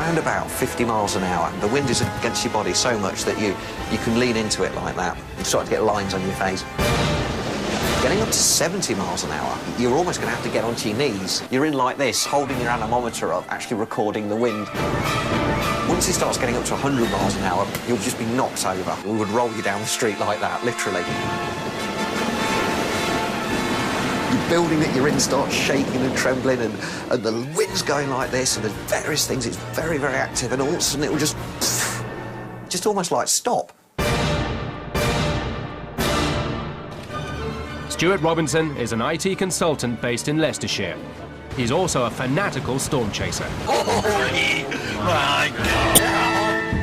around about 50 miles an hour. The wind is against your body so much that you can lean into it like that. You start to get lines on your face. Getting up to 70 miles an hour, you're almost going to have to get onto your knees. You're in like this, holding your anemometer up, actually recording the wind. Once it starts getting up to 100 miles an hour, you'll just be knocked over. We would roll you down the street like that, literally. The building that you're in starts shaking and trembling, and the wind's going like this, and there's various things. It's very, very active, and all of a sudden it will just almost like stop. Stuart Robinson is an IT consultant based in Leicestershire. He's also a fanatical storm chaser.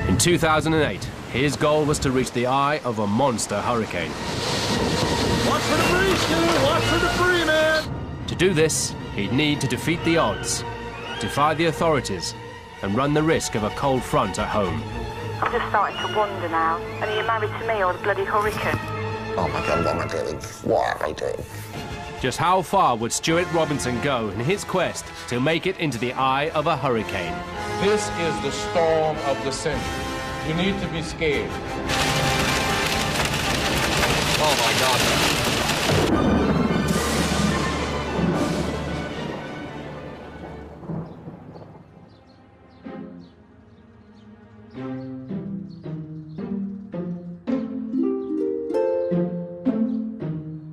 In 2008, his goal was to reach the eye of a monster hurricane. Watch for the breeze, Stuart! Watch for the breeze, man! To do this, he'd need to defeat the odds, defy the authorities, and run the risk of a cold front at home. I'm just starting to wonder now. Are you married to me or the bloody hurricane? Oh my God, what am I doing? What am I doing? Just how far would Stuart Robinson go in his quest to make it into the eye of a hurricane? This is the storm of the century. You need to be scared. Oh my God.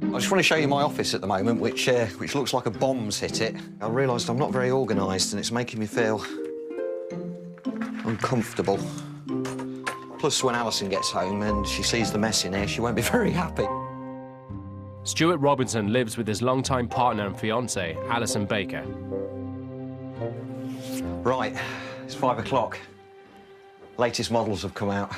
I just want to show you my office at the moment, which looks like a bomb's hit it. I realised I'm not very organised, and it's making me feel uncomfortable. Plus, when Alison gets home and she sees the mess in here, she won't be very happy. Stuart Robinson lives with his longtime partner and fiancée, Alison Baker. Right, it's 5 o'clock. Latest models have come out.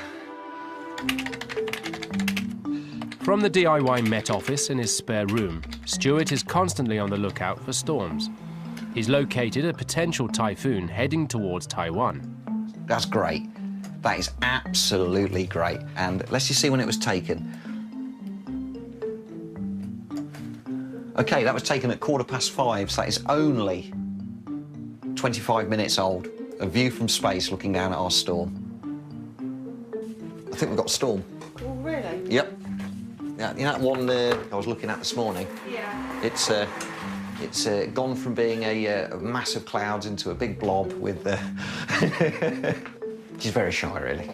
From the DIY Met office in his spare room, Stuart is constantly on the lookout for storms. He's located a potential typhoon heading towards Taiwan. That's great. That is absolutely great. And let's just see when it was taken. OK, that was taken at 5:15, so that is only 25 minutes old. A view from space looking down at our storm. I think we've got a storm. Oh, really? Yep. Yeah, you know that one I was looking at this morning? Yeah. It's gone from being a mass of clouds into a big blob with... She's very shy, really.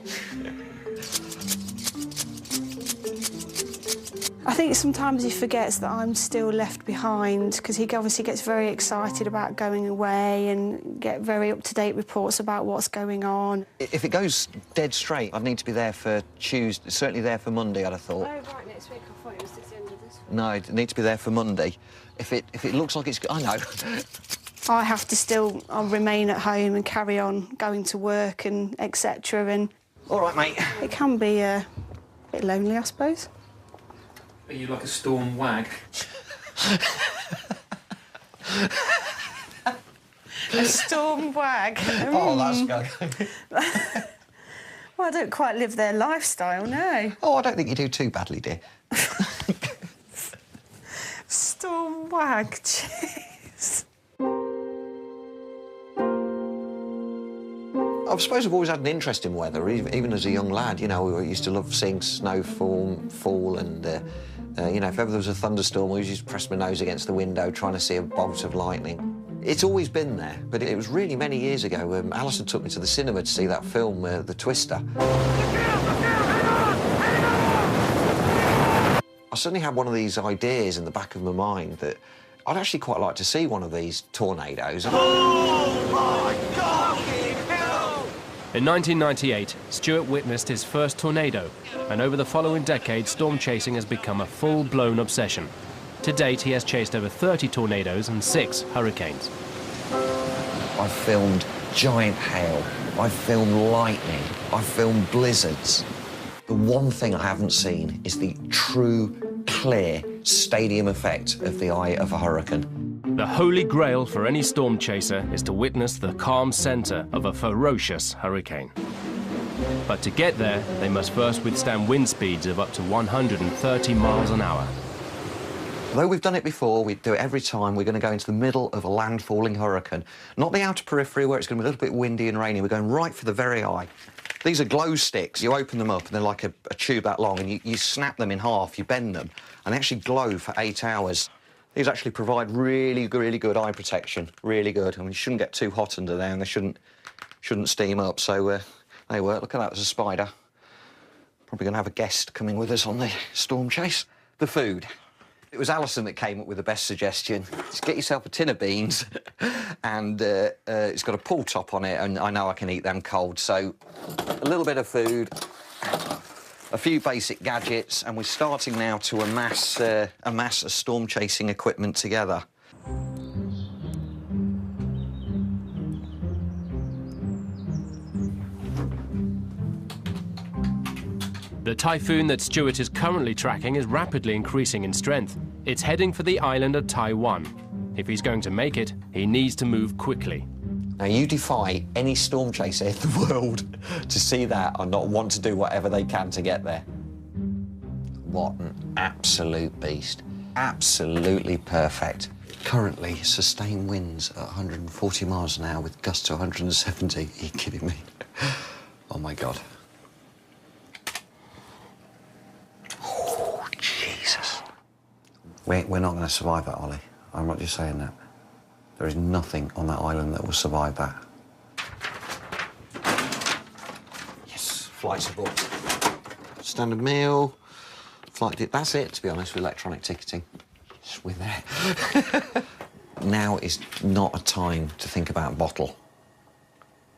I think sometimes he forgets that I'm still left behind, because he obviously gets very excited about going away and get very up-to-date reports about what's going on. If it goes dead straight, I'd need to be there for Tuesday, certainly there for Monday, I'd have thought. Oh, right, next week. I thought it was at the end of this week. No, I'd need to be there for Monday. If it looks like it's... I know. I have to still remain at home and carry on going to work and etc. And all right, mate. It can be a bit lonely, I suppose. Are you like a storm wag? A storm wag. Oh, that's good. Well, I don't quite live their lifestyle, no. Oh, I don't think you do too badly, dear. Storm wag, jeez. I suppose I've always had an interest in weather, even as a young lad. You know, I used to love seeing snow fall and, you know, if ever there was a thunderstorm, I used to press my nose against the window trying to see a bolt of lightning. It's always been there, but it was really many years ago. Alison took me to the cinema to see that film, The Twister. I suddenly had one of these ideas in the back of my mind that I'd actually quite like to see one of these tornadoes. Oh, my God! In 1998, Stuart witnessed his first tornado, and over the following decade, storm chasing has become a full-blown obsession. To date, he has chased over 30 tornadoes and 6 hurricanes. I've filmed giant hail, I've filmed lightning, I've filmed blizzards. The one thing I haven't seen is the true, clear stadium effect of the eye of a hurricane. The holy grail for any storm chaser is to witness the calm center of a ferocious hurricane. But to get there, they must first withstand wind speeds of up to 130 miles an hour. Though we've done it before, we do it every time, we're going to go into the middle of a landfalling hurricane. Not the outer periphery where it's going to be a little bit windy and rainy. We're going right for the very eye. These are glow sticks. You open them up and they're like a tube that long, and you snap them in half, you bend them, and they actually glow for 8 hours. These actually provide really good eye protection. Really good. I mean, you shouldn't get too hot under there, and they shouldn't steam up. So they work. Look at that, there's a spider. Probably going to have a guest coming with us on the storm chase. The food. It was Alison that came up with the best suggestion. Just get yourself a tin of beans, and it's got a pull top on it, and I know I can eat them cold. So a little bit of food, a few basic gadgets, and we're starting now to amass a storm chasing equipment together. The typhoon that Stuart is currently tracking is rapidly increasing in strength. It's heading for the island of Taiwan. If he's going to make it, he needs to move quickly. Now, you defy any storm chaser in the world to see that and not want to do whatever they can to get there. What an absolute beast. Absolutely perfect. Currently, sustained winds at 140 miles an hour with gusts to 170. Are you kidding me? Oh, my God. We're not going to survive that, Ollie. I'm not just saying that. There is nothing on that island that will survive that. Yes, flights are booked. Standard meal, flight... That's it, to be honest, with electronic ticketing. Yes, we're there. Now is not a time to think about bottle.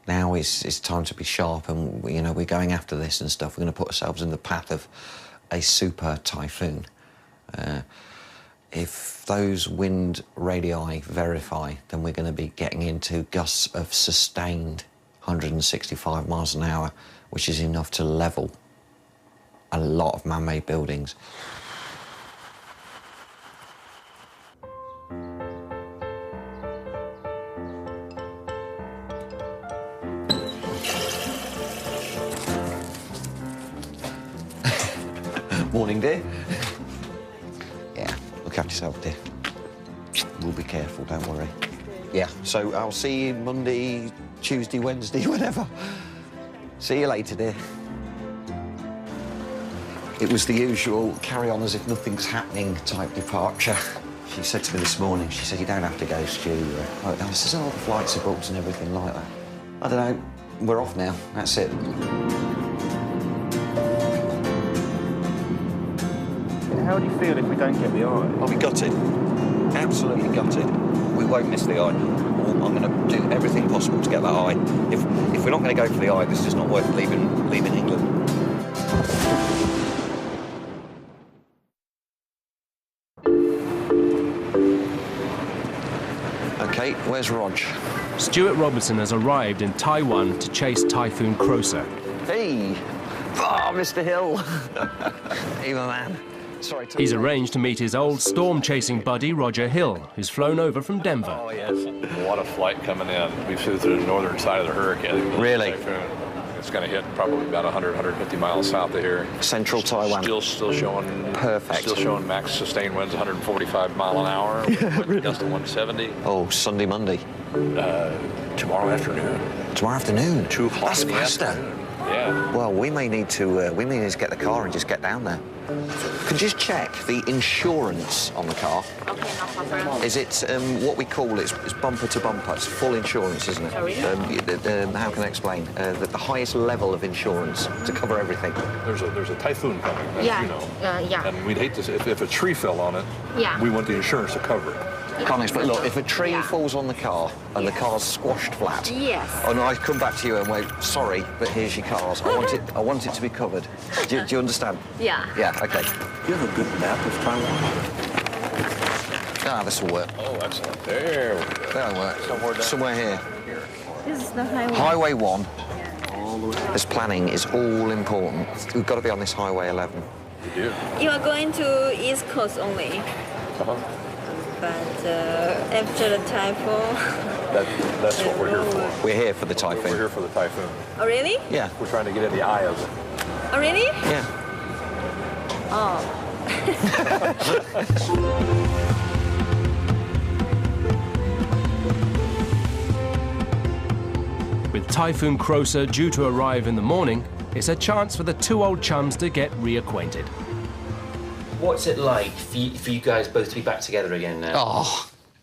Now is time to be sharp, and, you know, we're going after this and stuff. We're going to put ourselves in the path of a super typhoon. If those wind radii verify, then we're going to be getting into gusts of sustained 165 miles an hour, which is enough to level a lot of man-made buildings. Morning, dear. Look after yourself, dear. We'll be careful, don't worry. Yeah, so I'll see you Monday, Tuesday, Wednesday, whenever. See you later, dear. It was the usual carry on as if nothing's happening type departure. She said to me this morning, she said, you don't have to go, Stu. I said, oh, the flights are booked and everything like that. I don't know, we're off now, that's it. How do you feel if we don't get the eye? I'll be gutted. Absolutely gutted. We won't miss the eye. I'm going to do everything possible to get that eye. If we're not going to go for the eye, this is not worth leaving England. OK, where's Rog? Stuart Robinson has arrived in Taiwan to chase Typhoon Croser. Hey! Oh, Mr. Hill! Hey, my man. Sorry, He's arranged to meet his old storm-chasing buddy, Roger Hill, who's flown over from Denver. Oh, yes. What a flight coming in. We flew through the northern side of the hurricane. Really? It's going to hit probably about 100, 150 miles south of here. Central Taiwan. Still showing... Perfect. Still showing max sustained winds 145 mile an hour. Really? Gust of 170. Oh, Sunday, Monday. Tomorrow afternoon. Tomorrow afternoon? 2 o'clock That's in the faster. afternoon. Yeah. Well, we may need to get the car and just get down there. Could you just check the insurance on the car? Okay, no problem. Is it what we call it's bumper to bumper? It's full insurance, isn't it? Sorry? How can I explain? The highest level of insurance to cover everything. There's a typhoon coming, as Yeah. you know. Yeah. And we'd hate to if a tree fell on it. Yeah. We want the insurance to cover it. Can't explain. Look, if a tree Yeah. falls on the car and the car's squashed flat, Yes. and I come back to you and wait, sorry, but here's your cars. I want it to be covered. Do you understand? Yeah. Yeah. Okay. Do you have a good map of Taiwan? Ah, this will work. Oh, excellent. There we go. That'll work. Somewhere here. This is the highway. Highway 1. This planning is all important. We've got to be on this Highway 11. You do. You are going to East Coast only, but after the typhoon... That's what we're here for. We're here for the typhoon. We're here for the typhoon. Oh, really? Yeah. We're trying to get in the eye of it. Oh, really? Yeah. Oh. With Typhoon Croser due to arrive in the morning, it's a chance for the two old chums to get reacquainted. What's it like for you guys both to be back together again now?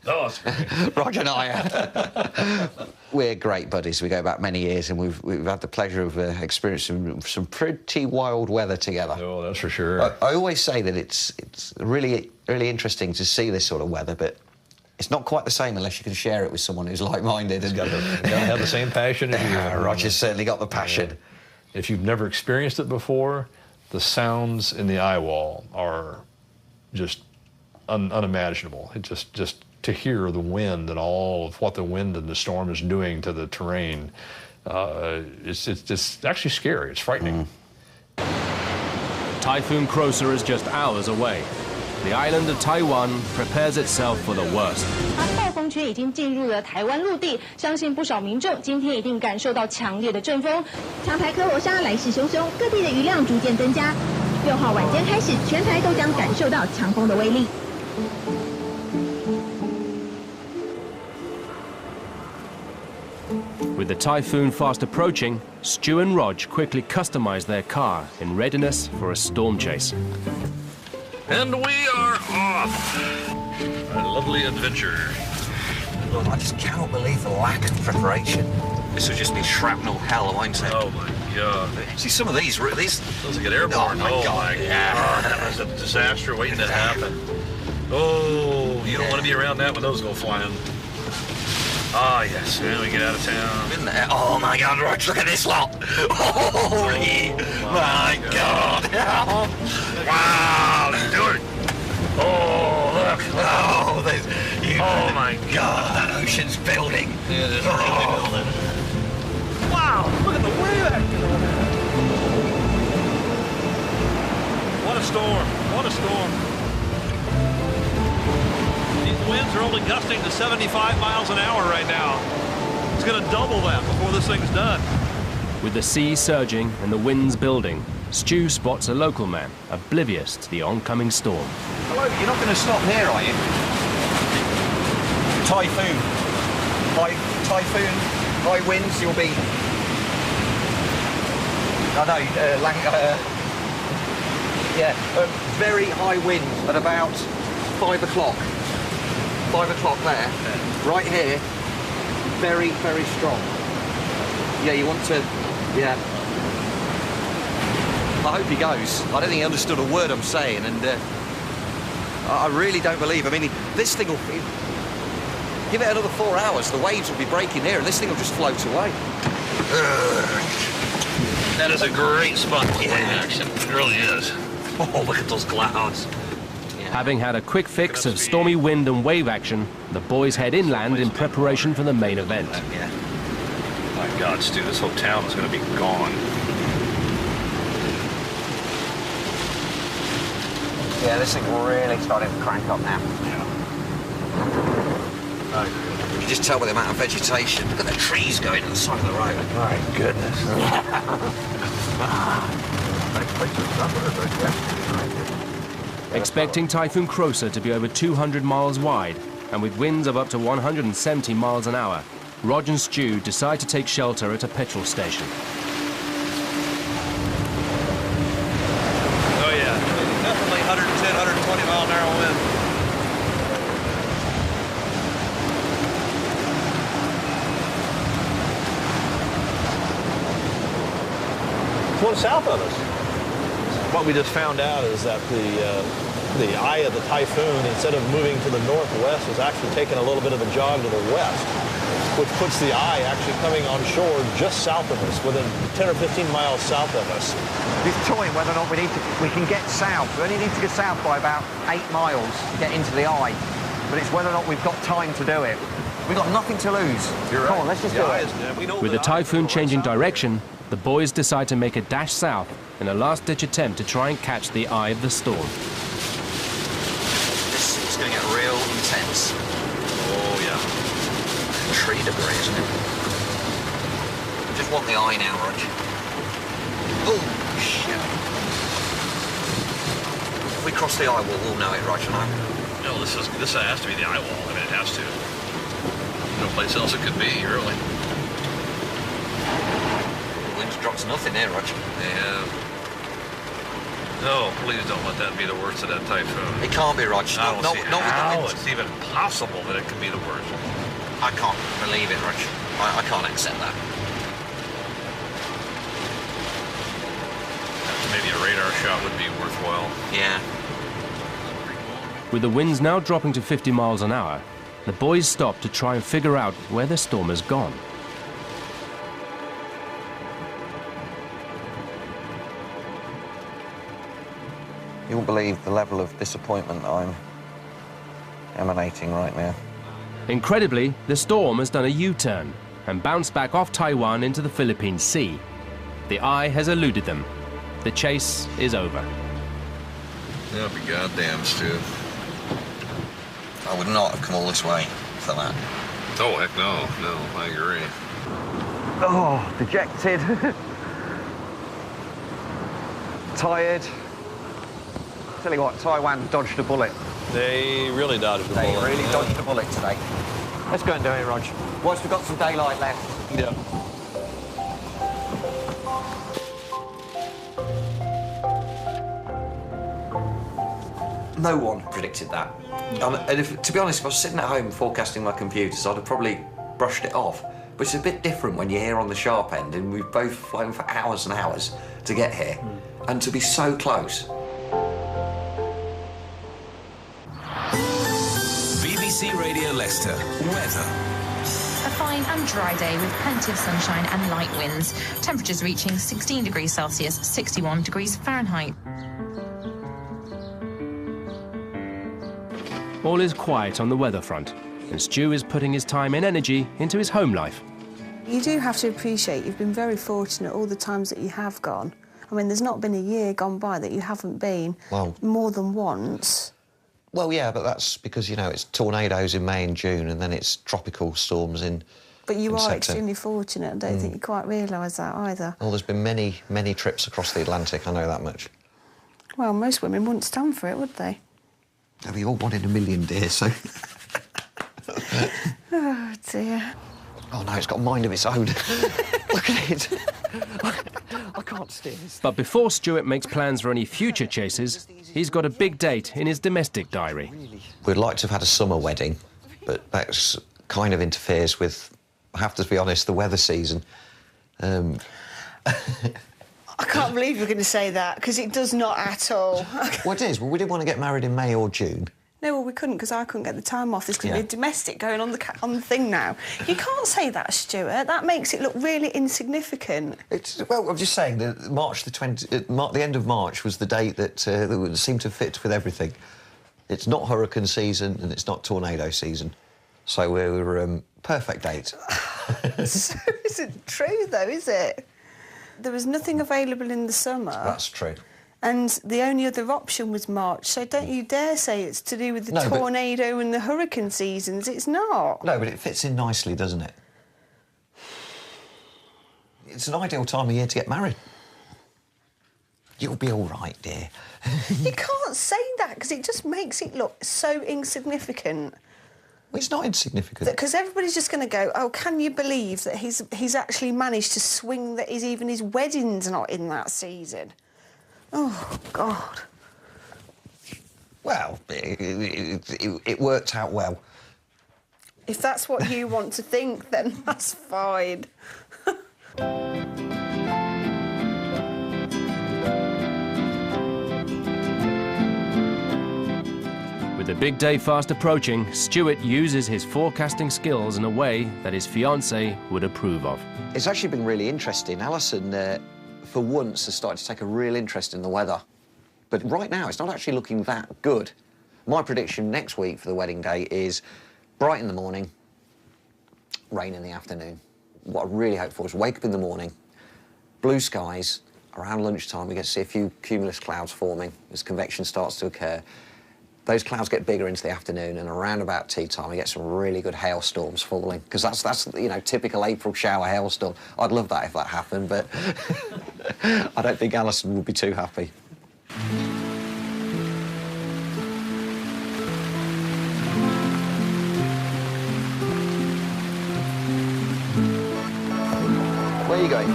Oh, it's great. Roger and I, we're great buddies. We go back many years, and we've had the pleasure of experiencing some pretty wild weather together. Oh, that's for sure. I always say that it's really interesting to see this sort of weather, but it's not quite the same unless you can share it with someone who's like-minded. You gotta have the same passion as you. Roger's certainly got the passion. Yeah. If you've never experienced it before, the sounds in the eye wall are just unimaginable. It just to hear the wind and all of what the wind and the storm is doing to the terrain, it's actually scary. It's frightening. Typhoon Croser is just hours away. The island of Taiwan prepares itself for the worst. 暴风圈已经进入了台湾陆地，相信不少民众今天一定感受到强烈的阵风。强台科罗莎来势汹汹，各地的雨量逐渐增加。6号晚间开始，全台都将感受到强风的威力。 With the typhoon fast approaching, Stu and Rog quickly customize their car in readiness for a storm chase. And we are off. A lovely adventure. Look, I just cannot believe the lack of preparation. This would just be shrapnel hell, won't it? Oh my God! See some of these. Those get airborne. Oh my God! That was a disaster waiting to happen. Oh, you don't want to be around that when those go flying. Ah, yes. Then we get out of town. Isn't there? Oh my God, Rog, look at this lot! Holy my God! Wow, let's do it. Oh, look. Oh, Oh my God. That ocean's building. Yeah, it is really building. Wow, look at the wave action on that. What a storm. What a storm. These winds are only gusting to 75 miles an hour right now. It's going to double that before this thing's done. With the sea surging and the winds building, Stu spots a local man, oblivious to the oncoming storm. Hello, you're not going to stop here, are you? Typhoon. High winds, you'll be... very high wind at about 5 o'clock. 5 o'clock there. Right here, very strong. Yeah, you want to... Yeah. I hope he goes. I don't think he understood a word I'm saying, and I really don't believe. I mean, this thing will... Give it another 4 hours, the waves will be breaking here, and this thing will just float away. That is a great spot for wave action. It really is. Oh, look at those clouds. Having had a quick fix of stormy wind and wave action, the boys head inland in preparation for the main event. Yeah. My God, Stu, this whole town is going to be gone. Yeah, this thing really starting to crank up now. Yeah. You can just tell by the amount of vegetation. Look at the trees going to the side of the road. My goodness. Expecting Typhoon Croser to be over 200 miles wide, and with winds of up to 170 miles an hour, Rog and Stu decide to take shelter at a petrol station. Oh, yeah. Definitely 110, 120 mile an hour wind. One south of us. What we just found out is that the eye of the typhoon, instead of moving to the northwest, is actually taking a little bit of a jog to the west, which puts the eye actually coming on shore just south of us, within 10 or 15 miles south of us. He's toying whether or not we can get south. We only need to get south by about 8 miles to get into the eye, but it's whether or not we've got time to do it. We've got nothing to lose. You're right. Come on, let's just do it. With the typhoon changing direction, the boys decide to make a dash south in a last-ditch attempt to try and catch the eye of the storm. This is going to get real intense. Oh, yeah. Tree debris, isn't it? Just want the eye now, Rog. Oh, shit. we cross the eye wall, we'll know it, Roger. No, this has to be the eye wall. I mean, it has to. No place else it could be, really. The wind drops nothing here, Roger. Yeah. No, please don't let that be the worst of that typhoon. It can't be, Roger. I don't see how with it's even possible that it could be the worst. I can't believe it, Roger. I can't accept that. Maybe a radar shot would be worthwhile. Yeah. With the winds now dropping to 50 miles an hour, the boys stop to try and figure out where the storm has gone. You won't believe the level of disappointment I'm emanating right now. Incredibly, the storm has done a U-turn and bounced back off Taiwan into the Philippine Sea. The eye has eluded them. The chase is over. I'll be goddamn, Stu. I would not have come all this way for that. Oh, heck no. No, I agree. Oh, dejected. Tired. Tell you what, Taiwan dodged a bullet. They really dodged a bullet. They really dodged a bullet today. Let's go and do it, Roger. Once we've got some daylight left. Yeah. No one predicted that. And to be honest, if I was sitting at home forecasting my computers, I'd have probably brushed it off. But it's a bit different when you're here on the sharp end and we've both flown for hours and hours to get here. And to be so close. BBC Radio Leicester. Weather. A fine and dry day with plenty of sunshine and light winds. Temperatures reaching 16 degrees Celsius, 61 degrees Fahrenheit. All is quiet on the weather front, and Stu is putting his time and energy into his home life. You do have to appreciate you've been very fortunate all the times that you have gone. I mean, there's not been a year gone by that you haven't been more than once. Well, yeah, but that's because, you know, it's tornadoes in May and June and then it's tropical storms in But you are September. extremely fortunate. I don't think you quite realise that either. Well, there's been many, many trips across the Atlantic, I know that much. Well, most women wouldn't stand for it, would they? We all one in a million, dear, so... Oh, dear. Oh, no, it's got a mind of its own. Look at it. I can't steer this. But before Stuart makes plans for any future chases, he's got a big date in his domestic diary. We'd like to have had a summer wedding, but that kind of interferes with, I have to be honest, the weather season. I can't believe you're going to say that, because it does not at all. Well, it is. Well, we didn't want to get married in May or June. No, well, we couldn't, because I couldn't get the time off. There's going to be a domestic going on the thing now. You can't say that, Stuart. That makes it look really insignificant. Well, I'm just saying that March the 20th, the end of March was the date that seemed to fit with everything. It's not hurricane season and it's not tornado season. So we were perfect date. So isn't true, though, is it? There was nothing available in the summer. That's true. And the only other option was March, so don't you dare say it's to do with the tornado and the hurricane seasons. It's not. No, but it fits in nicely, doesn't it? It's an ideal time of year to get married. You'll be all right, dear. You can't say that, because it just makes it look so insignificant. Well, it's not insignificant. Because everybody's just going to go, oh, can you believe that he's actually managed to swing that even his wedding's not in that season? Oh, God. Well, it worked out well. If that's what you want to think, then that's fine. With the big day fast approaching, Stuart uses his forecasting skills in a way that his fiancée would approve of. It's actually been really interesting. Alison, for once, has started to take a real interest in the weather. But right now, it's not actually looking that good. My prediction next week for the wedding day is bright in the morning, rain in the afternoon. What I really hope for is wake up in the morning, blue skies. Around lunchtime, we get to see a few cumulus clouds forming as convection starts to occur. Those clouds get bigger into the afternoon, and around about tea time, we get some really good hailstorms falling, because that's you know, typical April shower hailstorm. I'd love that if that happened, but I don't think Alison would be too happy. Where are you going?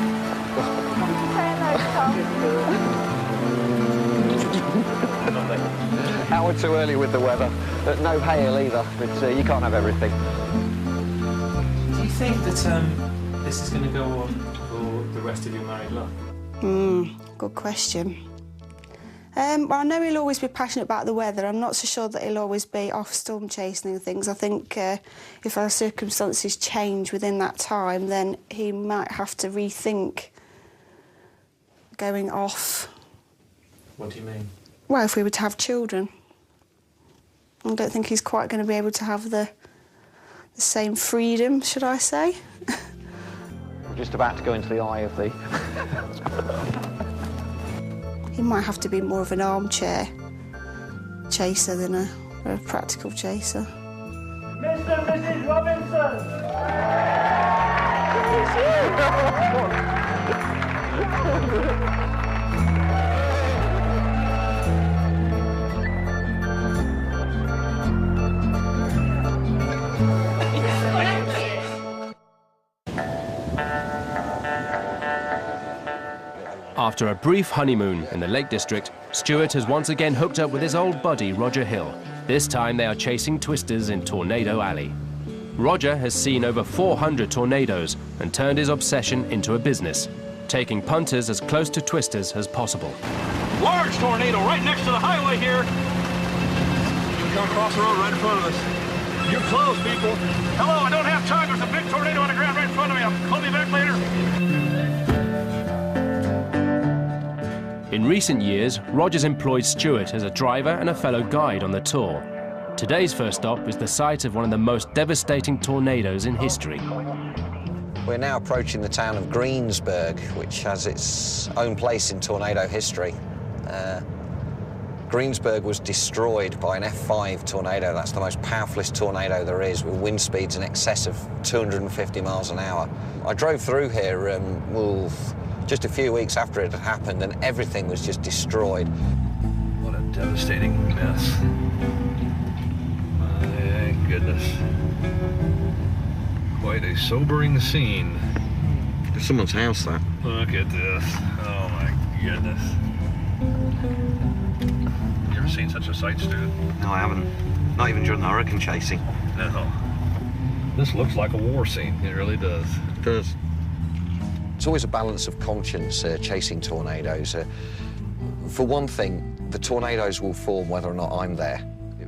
Hour too early with the weather. No hail either, but you can't have everything. Do you think that this is going to go on for the rest of your married life? Good question. Well, I know he'll always be passionate about the weather. I'm not so sure that he'll always be off storm chasing and things. I think if our circumstances change within that time, then he might have to rethink going off. What do you mean? Well, if we were to have children. I don't think he's quite going to be able to have the same freedom, should I say. We're just about to go into the eye of the... He might have to be more of an armchair chaser than a practical chaser. Mr. and Mrs. Robinson! After a brief honeymoon in the Lake District, Stuart has once again hooked up with his old buddy Roger Hill. This time they are chasing twisters in Tornado Alley. Roger has seen over 400 tornadoes and turned his obsession into a business, taking punters as close to twisters as possible. Large tornado right next to the highway here. We're going across the road right in front of us. You're close, people. Hello, I don't have time. There's a big tornado on the ground right in front of me. I'll call you back later. In recent years, Roger's employed Stuart as a driver and a fellow guide on the tour. Today's first stop is the site of one of the most devastating tornadoes in history. We're now approaching the town of Greensburg, which has its own place in tornado history. Greensburg was destroyed by an F5 tornado. That's the most powerfulest tornado there is, with wind speeds in excess of 250 miles an hour. I drove through here just a few weeks after it had happened, and everything was just destroyed. What a devastating mess. My goodness. Quite a sobering scene. It's someone's house, that. Look at this. Oh my goodness. You ever seen such a sight, Stu? No, I haven't. Not even during the hurricane chasing. No. This looks like a war scene. It really does. It does. It's always a balance of conscience chasing tornadoes. For one thing, the tornadoes will form whether or not I'm there.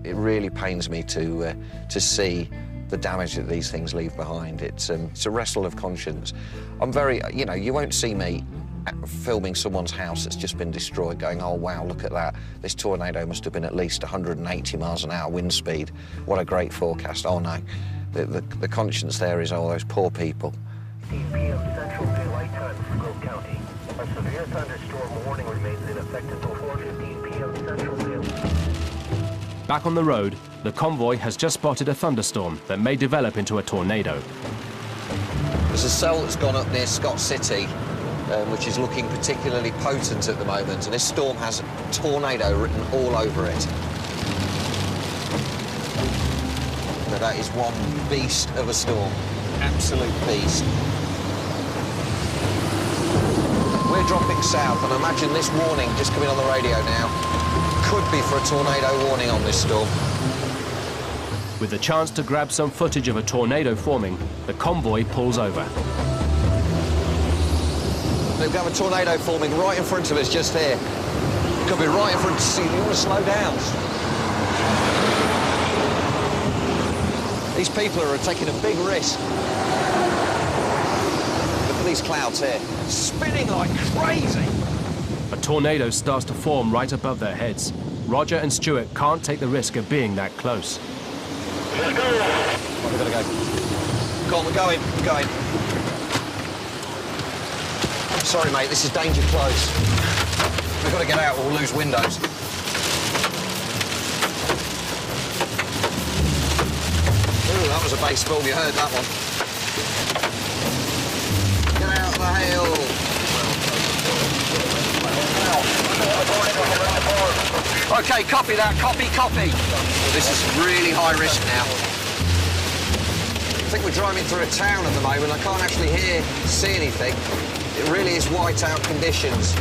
It really pains me to see the damage that these things leave behind. It's a wrestle of conscience. I'm very, you won't see me filming someone's house that's just been destroyed going, oh, wow, look at that. This tornado must have been at least 180 miles an hour wind speed. What a great forecast. Oh, no. The conscience there is, oh, those poor people. 15 p.m. Central Daylight Time, Scroll County. A severe thunderstorm warning remains in effect until 4:15 p.m. Central Daylight. Back on the road, the convoy has just spotted a thunderstorm that may develop into a tornado. There's a cell that's gone up near Scott City, which is looking particularly potent at the moment, and this storm has tornado written all over it. But that is one beast of a storm. Absolute beast. We're dropping south, and imagine this warning just coming on the radio now could be for a tornado warning on this storm. With the chance to grab some footage of a tornado forming, the convoy pulls over. We've got a tornado forming right in front of us just here. Could be right in front of you. You want to slow down. These people are taking a big risk. Look at these clouds here, spinning like crazy. A tornado starts to form right above their heads. Roger and Stuart can't take the risk of being that close. Let's go. Right, we've got to go. Go on, we're going, we're going. Sorry, mate, this is danger close. We've got to get out or we'll lose windows. Ooh, that was a bass boom, you heard that one. Get out of the hail. OK, copy that, copy. Well, this is really high risk now. I think like we're driving through a town at the moment. I can't actually see anything. It really is whiteout conditions.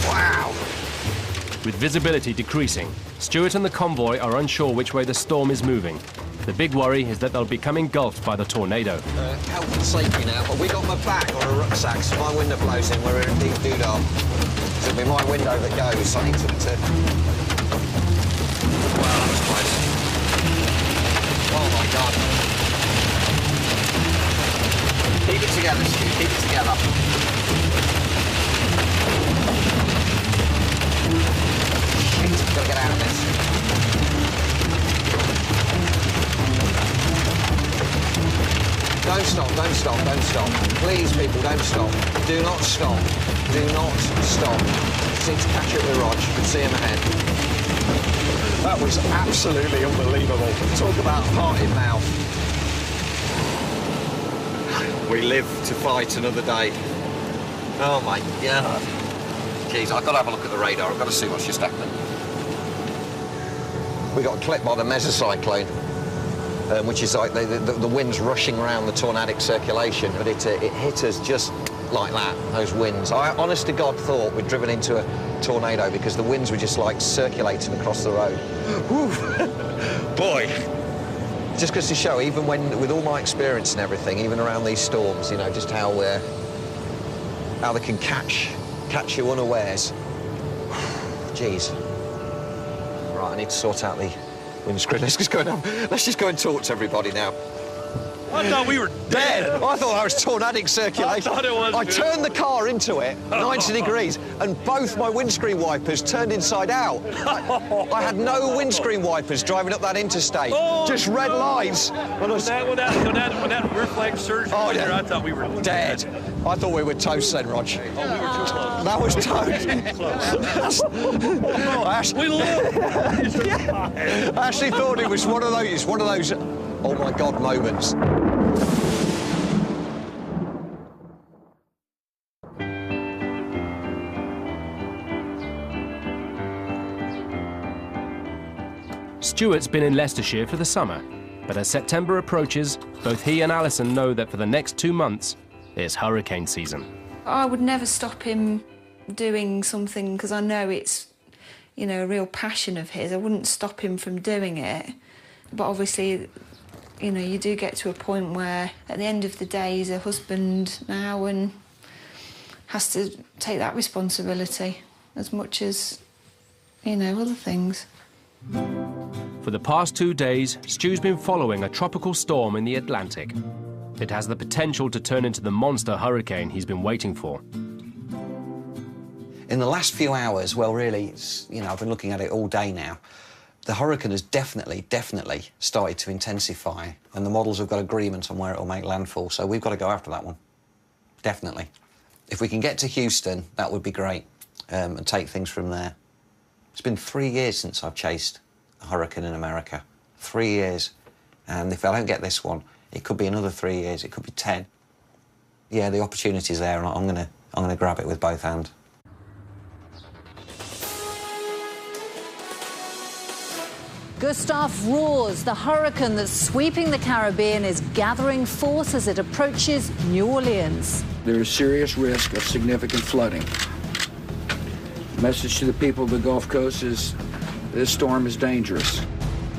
Wow. With visibility decreasing, Stuart and the convoy are unsure which way the storm is moving. The big worry is that they'll become engulfed by the tornado. Health and safety now. Have we got my bag or a rucksack? So my window blows in, we're in deep doodah. It'll be my window that goes. I need to... Wow, that was close. Oh, my God. Keep it together, Stu. Keep it together. Shit, gotta get out of this. Don't stop, don't stop, don't stop. Please, people, don't stop. Do not stop. Do not stop. Just need to catch up with Rog and see him ahead. That was absolutely unbelievable. Talk about heart in mouth. We live to fight another day. Oh, my God. Jeez, I've got to have a look at the radar. I've got to see what's just happened. We got clipped by the mesocyclone. Which is like the wind's rushing around the tornadic circulation, but it hit us just like that, those winds. I, honest to God, thought we'd driven into a tornado because the winds were just like circulating across the road. Boy, just goes to show, even with all my experience and everything, even around these storms, you know, just how they can catch you unawares. Jeez. Right, I need to sort out the windscreen. Let's just go and talk to everybody now. I thought we were dead. I thought I was tornadic circulation. I thought it was. I turned the car into it, 90 degrees, and both my windscreen wipers turned inside out. I had no windscreen wipers driving up that interstate. Oh, just red lights. When that reflex surge there, I thought we were dead. I thought we were toast then, Rog. Oh, we were too close. That was toast. We live. I actually thought it was one of those, oh my God, moments. Stuart's been in Leicestershire for the summer, but as September approaches, both he and Alison know that for the next 2 months, it's hurricane season. I would never stop him doing something because I know it's, you know, a real passion of his. I wouldn't stop him from doing it. But obviously, you know, you do get to a point where at the end of the day he's a husband now and has to take that responsibility as much as, you know, other things. For the past 2 days, Stu's been following a tropical storm in the Atlantic. It has the potential to turn into the monster hurricane he's been waiting for. In the last few hours, well, really, it's, you know, I've been looking at it all day now. The hurricane has definitely started to intensify, and the models have got agreement on where it will make landfall, so we've got to go after that one. Definitely. If we can get to Houston, that would be great, and take things from there. It's been 3 years since I've chased a hurricane in America. 3 years. And if I don't get this one, it could be another 3 years, it could be 10. Yeah, the opportunity's there, and I'm gonna grab it with both hands. Gustav roars. The hurricane that's sweeping the Caribbean is gathering force as it approaches New Orleans. There is serious risk of significant flooding. Message to the people of the Gulf Coast is this storm is dangerous.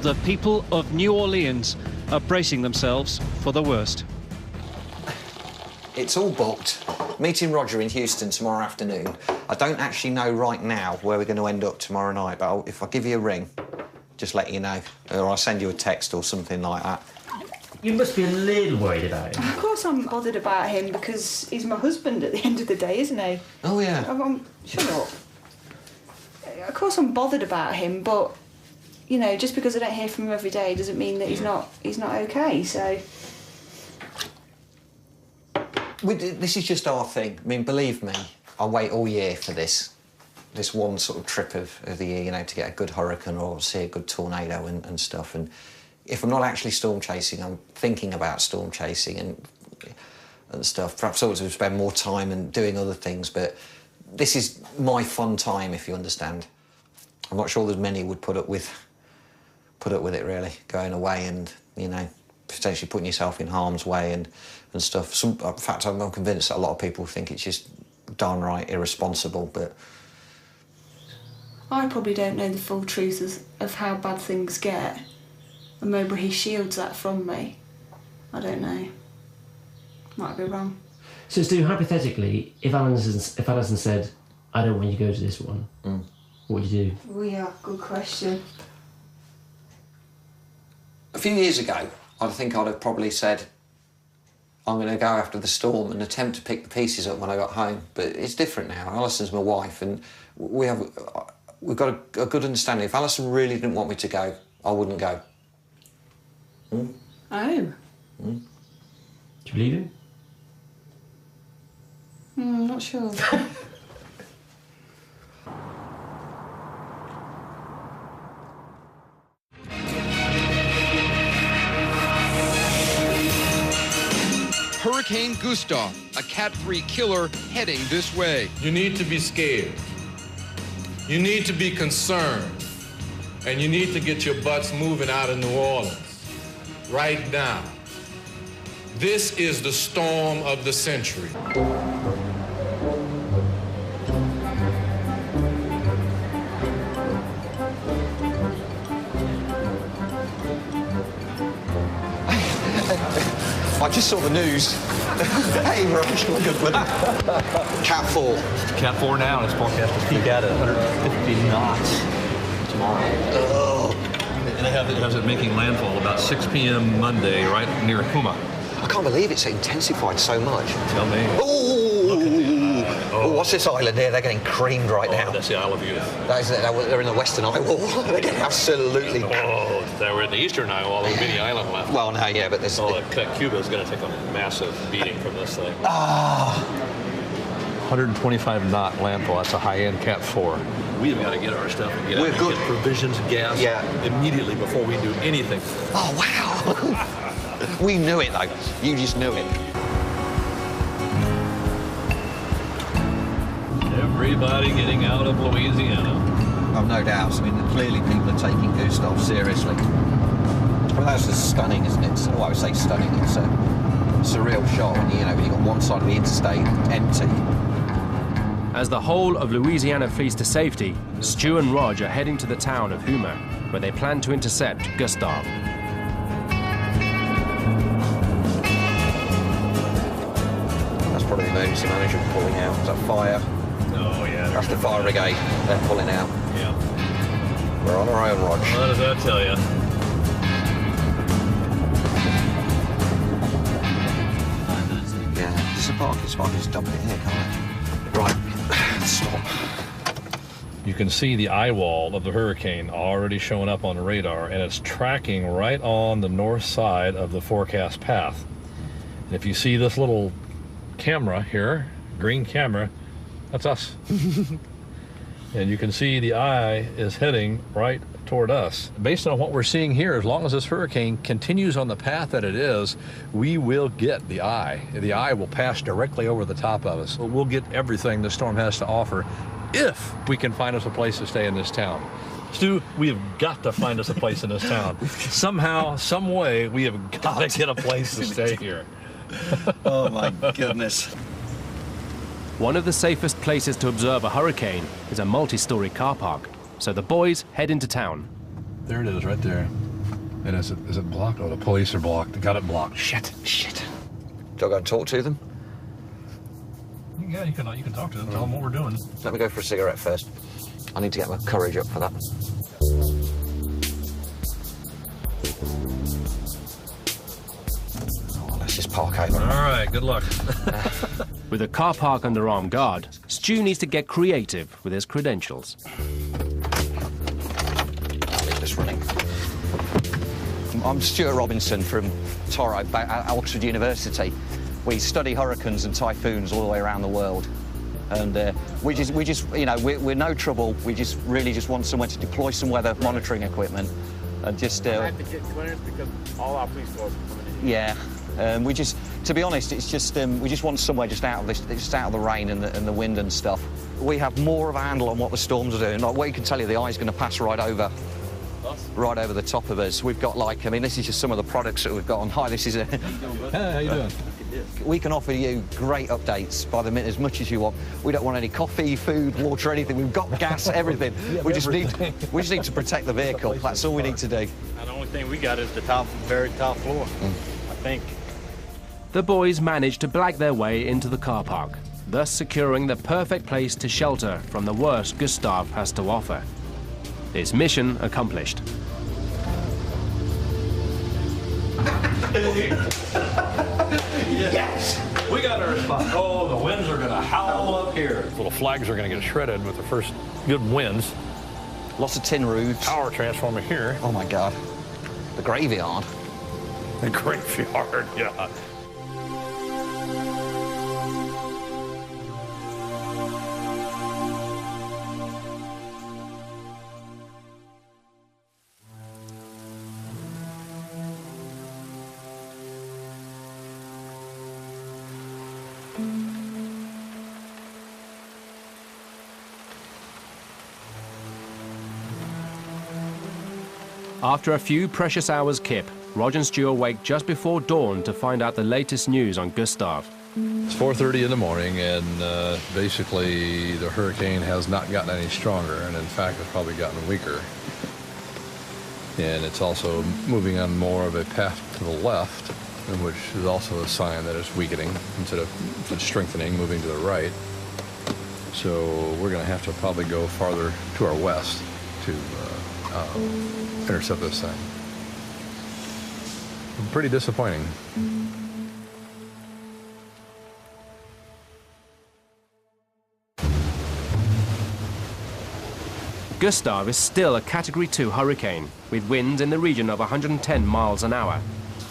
The people of New Orleans are bracing themselves for the worst. It's all booked. Meeting Roger in Houston tomorrow afternoon. I don't actually know right now where we're going to end up tomorrow night, but if I give you a ring, just let you know, or I'll send you a text or something like that. You must be a little worried about him. Of course I'm bothered about him because he's my husband at the end of the day, isn't he? Oh, yeah. Shut up. Of course I'm bothered about him, but, you know, just because I don't hear from him every day doesn't mean that he's not okay, so... This is just our thing. I mean, believe me, I wait all year for this one sort of trip of the year, you know, to get a good hurricane or see a good tornado and stuff. And if I'm not actually storm chasing, I'm thinking about storm chasing and stuff. Perhaps I ought to spend more time and doing other things, but this is my fun time, if you understand. I'm not sure there's many would put up with it, really, going away and, you know, potentially putting yourself in harm's way and stuff. In fact, I'm convinced that a lot of people think it's just downright irresponsible, but... I probably don't know the full truth of how bad things get, and maybe he shields that from me. I don't know. Might be wrong. So, Stu, hypothetically, if Alison said, I don't want you to go to this one, what would you do? Oh yeah, good question. A few years ago, I think I'd have probably said, I'm going to go after the storm and attempt to pick the pieces up when I got home. But it's different now. Alison's my wife, and we've got a good understanding. If Alison really didn't want me to go, I wouldn't go. Oh. Do you believe him? I'm not sure. Hurricane Gustav, a Cat 3 killer heading this way. You need to be scared. You need to be concerned. And you need to get your butts moving out of New Orleans right now. This is the storm of the century. I just saw the news. Hey, Raj, good one. Cat 4. Cat 4 now, and it's forecast to peak out at 150 knots tomorrow. Oh. And it has it making landfall about 6 p.m. Monday, right near Huma. I can't believe it's intensified so much. Tell me. Oh, what's this island here? They're getting creamed right now. That's the Isle of Youth. They're in the Western Eye Wall. They're getting absolutely... Oh, they were in the Eastern Eye Wall. There's a mini island left. Well, no, yeah, but there's... Cuba's going to take a massive beating from this thing. 125 knot landfall. That's a high-end Cat 4. We've got to get our stuff and get out and get provisions and gas immediately before we do anything. Oh, wow. We knew it, though. You just knew it. Everybody getting out of Louisiana. I've no doubts. I mean, clearly people are taking Gustav seriously. Well, that's just stunning, isn't it? Well, I would say stunning. It's a real shot when you've got one side of the interstate empty. As the whole of Louisiana flees to safety, Stu and Rog are heading to the town of Houma, where they plan to intercept Gustav. That's probably the emergency management pulling out. Is that fire? Oh, yeah. That's the fire brigade. They're pulling out. Yeah. We're on our own, Rog. What does that tell you? Yeah, it's a parking spot. Just dump it here, can't I? Right, stop. You can see the eye wall of the hurricane already showing up on the radar, and it's tracking right on the north side of the forecast path. And if you see this little camera here, green camera, that's us. And you can see the eye is heading right toward us. Based on what we're seeing here, as long as this hurricane continues on the path that it is, we will get the eye. The eye will pass directly over the top of us. We'll get everything the storm has to offer if we can find us a place to stay in this town. Stu, we have got to find us a place in this town. Somehow, some way, we have got to get a place to stay here. Oh my goodness. One of the safest places to observe a hurricane is a multi-story car park. So the boys head into town. There it is, right there. And is it blocked? Oh, the police are blocked. They got it blocked. Shit. Do I go and talk to them? Yeah, you can talk to them. Tell them what we're doing. Let me go for a cigarette first. I need to get my courage up for that. Oh, let's just park over. All right, good luck. With a car park under armed guard, Stu needs to get creative with his credentials. I'll leave this running. I'm Stuart Robinson from Toro, at Oxford University. We study hurricanes and typhoons all the way around the world. And we just, we're no trouble. We really just want somewhere to deploy some weather monitoring equipment. And just... I have to get clearance because all our police cars are coming in. Yeah. We just, to be honest, it's just we just want somewhere just out of this, just out of the rain and the wind and stuff. We have more of a handle on what the storms are doing. Like, what you can tell you, the eye's going to pass right over right over the top of us. We've got like, I mean, this is just some of the products that we've got on. Hi, this is a... Hey, how you doing? We can offer you great updates by the minute, as much as you want. We don't want any coffee, food, water, anything. We've got gas, everything. we just need to protect the vehicle. That's all we need to do. The only thing we got is the very top floor, I think. The boys managed to blag their way into the car park, thus securing the perfect place to shelter from the worst Gustav has to offer. Its mission accomplished. Yes! We got our spot. Oh, the winds are going to howl up here. Little flags are going to get shredded with the first good winds. Lots of tin roofs. Power transformer here. Oh, my God. The graveyard. The graveyard, yeah. After a few precious hours kip, Roger and Stu awake just before dawn to find out the latest news on Gustav. It's 4:30 in the morning, and basically the hurricane has not gotten any stronger, and in fact it's probably gotten weaker. And it's also moving on more of a path to the left, which is also a sign that it's weakening instead of strengthening, moving to the right. So we're going to have to probably go farther to our west to intercept this thing. Pretty disappointing. Gustav is still a Category 2 hurricane, with winds in the region of 110 miles an hour.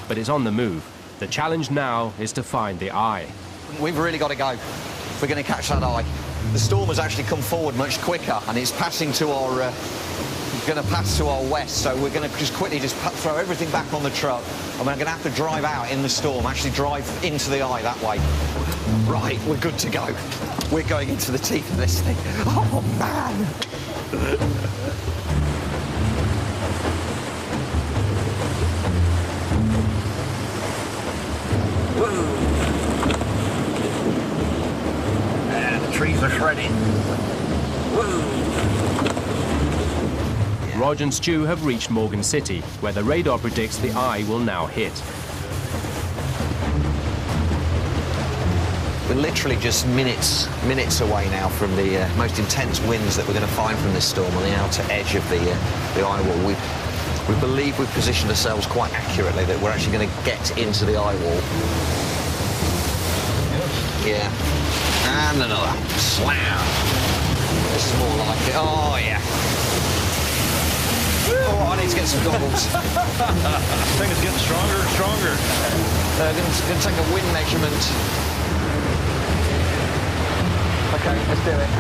But it's on the move. The challenge now is to find the eye. We've really got to go if we're going to catch that eye. The storm has actually come forward much quicker, and it's passing to our... going to pass to our west, so we're going to just quickly throw everything back on the truck, and we're going to have to drive out in the storm, actually drive into the eye that way. Right, we're good to go. We're going into the teeth of this thing. Oh, man! And the trees are shredding. Roger and Stu have reached Morgan City, where the radar predicts the eye will now hit. We're literally just minutes away now from the most intense winds that we're going to find from this storm on the outer edge of the eye wall. We believe we've positioned ourselves quite accurately, that we're actually going to get into the eye wall. Yeah. And another. Slam. This is more like it. Oh, yeah. Oh, I need to get some goggles. This thing is getting stronger and stronger. Going to take a wind measurement. Okay, let's do it.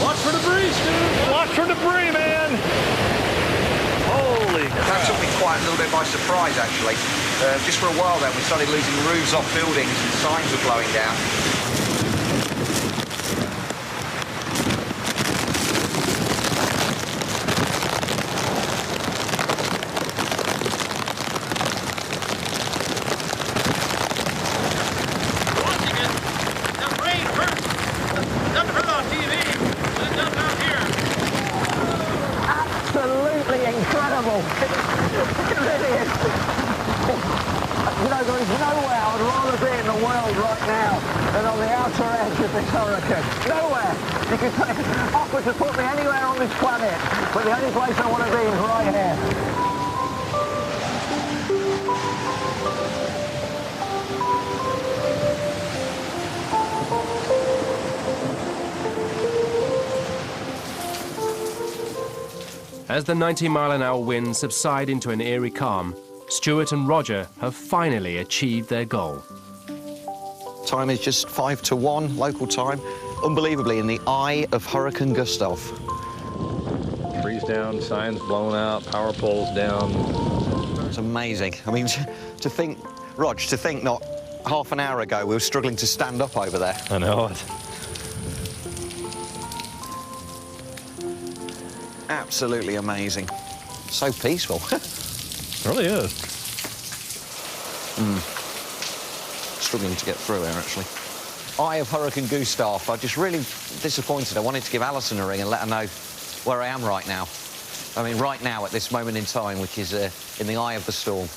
Watch for debris, Stu. Watch for debris, man. Holy crap. That took me quite a little bit by surprise, actually. Just for a while then, we started losing roofs off buildings and signs were blowing down. To put me anywhere on this planet, but the only place I want to be is right here. As the 90-mile-an-hour winds subside into an eerie calm, Stuart and Roger have finally achieved their goal. Time is just 5 to 1 local time. Unbelievably, in the eye of Hurricane Gustav. Trees down, signs blown out, power poles down. It's amazing. I mean, to think, Rog, not half an hour ago we were struggling to stand up over there. I know it. Absolutely amazing. So peaceful. It really is. Struggling to get through here, actually. Eye of Hurricane Gustav. I'm just really disappointed. I wanted to give Alison a ring and let her know where I am right now. I mean, right now, at this moment in time, which is in the eye of the storm.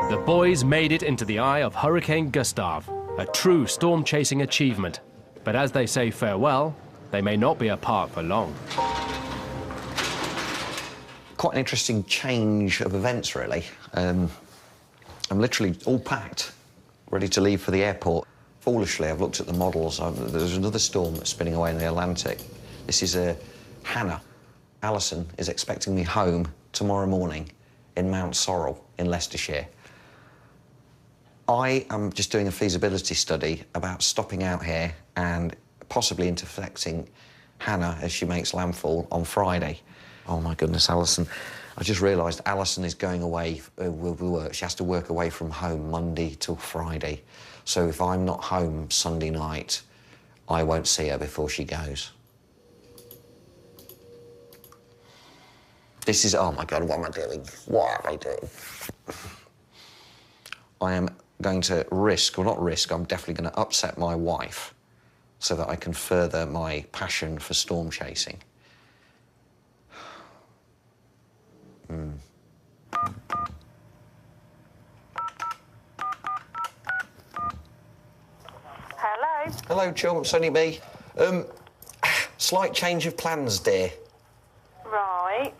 The boys made it into the eye of Hurricane Gustav, a true storm-chasing achievement. But as they say farewell, they may not be apart for long. Quite an interesting change of events, really. I'm literally all packed, ready to leave for the airport. Foolishly, I've looked at the models. There's another storm that's spinning away in the Atlantic. This is Hannah. Alison is expecting me home tomorrow morning in Mount Sorrel in Leicestershire. I am just doing a feasibility study about stopping out here and possibly intercepting Hannah as she makes landfall on Friday. Oh, my goodness, Alison. I just realised Alison is going away with work. She has to work away from home Monday till Friday. So if I'm not home Sunday night, I won't see her before she goes. This is... Oh, my God, what am I doing? What am I doing? I am going to risk, or not risk, I'm definitely going to upset my wife so that I can further my passion for storm chasing. Hello? Hello, chum, it's only me. Slight change of plans, dear. Right.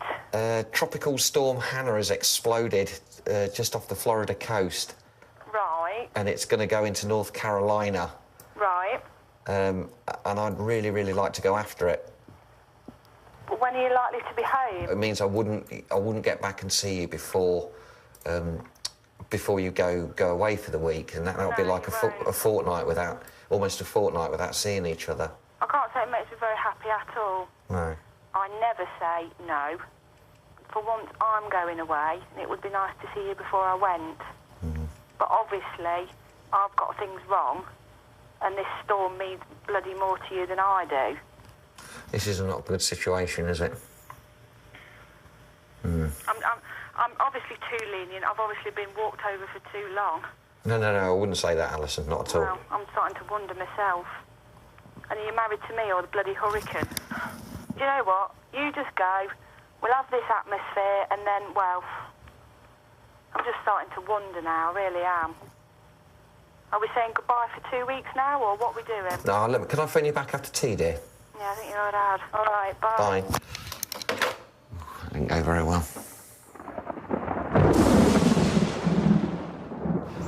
Tropical storm Hannah has exploded just off the Florida coast. Right. And it's going to go into North Carolina. Right. And I'd really, really like to go after it. When are you likely to be home? It means I wouldn't get back and see you before you go away for the week, and that'll be like a fortnight without, almost a fortnight without seeing each other. I can't say it makes me very happy at all. No. I never say no. For once, I'm going away, and it would be nice to see you before I went. But obviously, I've got things wrong, and this storm means bloody more to you than I do. This is not a good situation, is it? I'm obviously too lenient. I've obviously been walked over for too long. No, I wouldn't say that, Alison, not at all. Well, I'm starting to wonder myself. And are you married to me or the bloody hurricane? Do you know what? You just go. We'll have this atmosphere, and then, well, I'm just starting to wonder now, I really am. Are we saying goodbye for 2 weeks now, or what are we doing? No, can I phone you back after tea, dear? Yeah, I think you're allowed. All right, bye. Bye. Didn't go very well.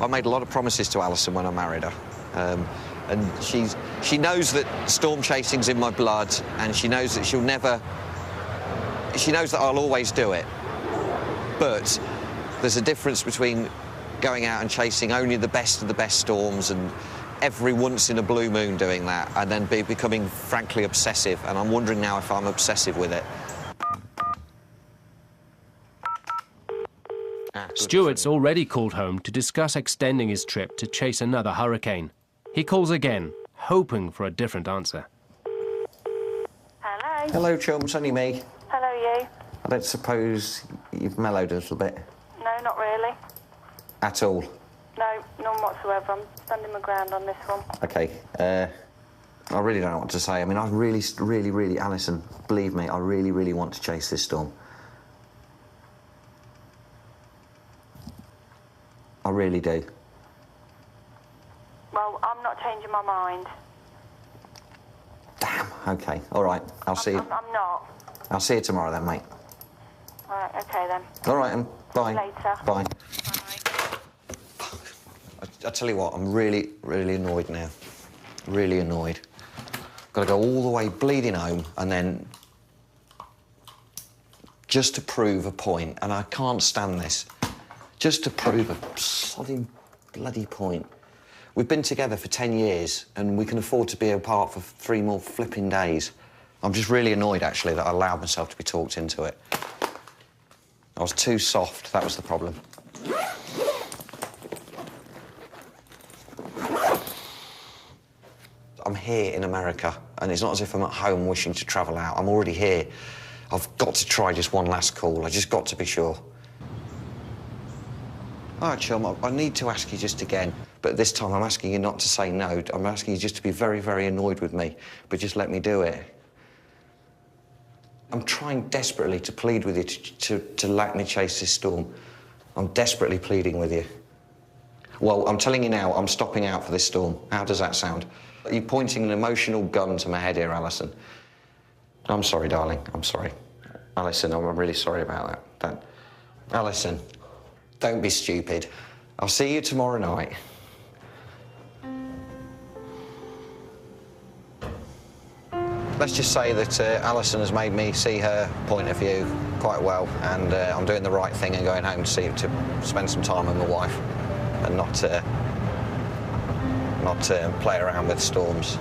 I made a lot of promises to Alison when I married her. And she knows that storm chasing's in my blood, and she knows that she'll never... She knows that I'll always do it. But there's a difference between going out and chasing only the best of the best storms and every once in a blue moon doing that, and then becoming frankly obsessive. And I'm wondering now if I'm obsessive with it. Stuart's already called home to discuss extending his trip to chase another hurricane. He calls again, hoping for a different answer. Hello? Hello, chum, it's only me. Hello, you? I don't suppose you've mellowed a little bit? No, not really. At all? No, none whatsoever. I'm standing my ground on this one. OK, I really don't know what to say. I mean, I really, Alison, believe me, I really want to chase this storm. I really do. Well, I'm not changing my mind. Damn, OK, all right, I'll see you. I'm not. I'll see you tomorrow then, mate. All right, OK then. All right, and bye. See you later. Bye. I tell you what, I'm really annoyed now. Really annoyed. Got to go all the way bleeding home and then just to prove a point, and I can't stand this. Just to prove a sodding bloody point. We've been together for 10 years and we can afford to be apart for 3 more flipping days. I'm just really annoyed, actually, that I allowed myself to be talked into it. I was too soft, that was the problem. I'm here in America, and it's not as if I'm at home wishing to travel out. I'm already here. I've got to try just one last call. I just got to be sure. All right, chum, I need to ask you just again, but this time I'm asking you not to say no. I'm asking you just to be very, very annoyed with me, but just let me do it. I'm trying desperately to plead with you to let me chase this storm. I'm desperately pleading with you. Well, I'm telling you now, I'm stopping out for this storm. How does that sound? You're pointing an emotional gun to my head here, Alison. I'm sorry, darling. I'm sorry. Alison, I'm really sorry about that. Alison, don't be stupid. I'll see you tomorrow night. Let's just say that Alison has made me see her point of view quite well, and I'm doing the right thing and going home to spend some time with my wife and not play around with storms.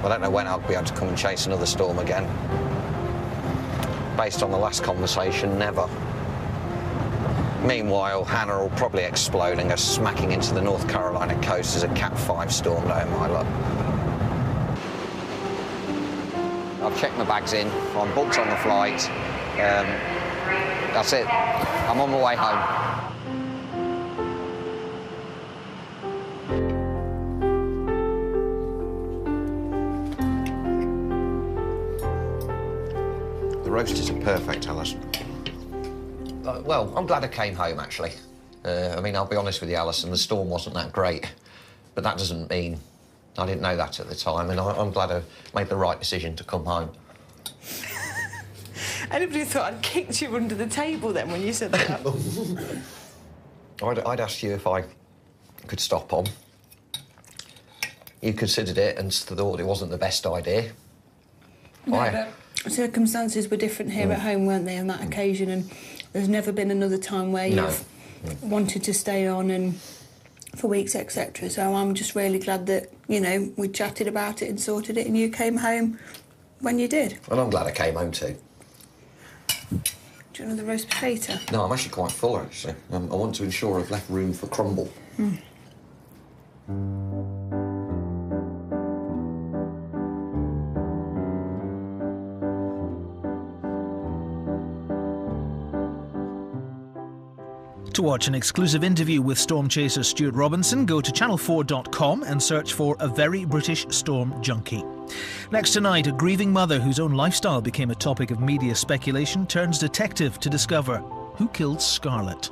I don't know when I'll be able to come and chase another storm again. Based on the last conversation, never. Meanwhile, Hannah will probably explode and go smacking into the North Carolina coast as a Cat 5 storm, knowing my luck. I've checked my bags in, I'm booked on the flight. That's it. I'm on my way home. The roasters are perfect, Alison. Well, I'm glad I came home, actually. I mean, I'll be honest with you, Alison, the storm wasn't that great. But that doesn't mean... I didn't know that at the time, and I'm glad I made the right decision to come home. Anybody thought I'd kicked you under the table then when you said that? I'd asked you if I could stop on. You considered it and thought it wasn't the best idea. No, but circumstances were different here at home, weren't they, on that occasion, and there's never been another time where you've wanted to stay on and for weeks, etc. So I'm just really glad that, you know, we chatted about it and sorted it and you came home when you did. And I'm glad I came home too. Do you want another roast potato? No, I'm actually quite full, actually. I want to ensure I've left room for crumble. To watch an exclusive interview with storm chaser Stuart Robinson, go to channel4.com and search for A Very British Storm Junkie. Next tonight, a grieving mother whose own lifestyle became a topic of media speculation turns detective to discover who killed Scarlett.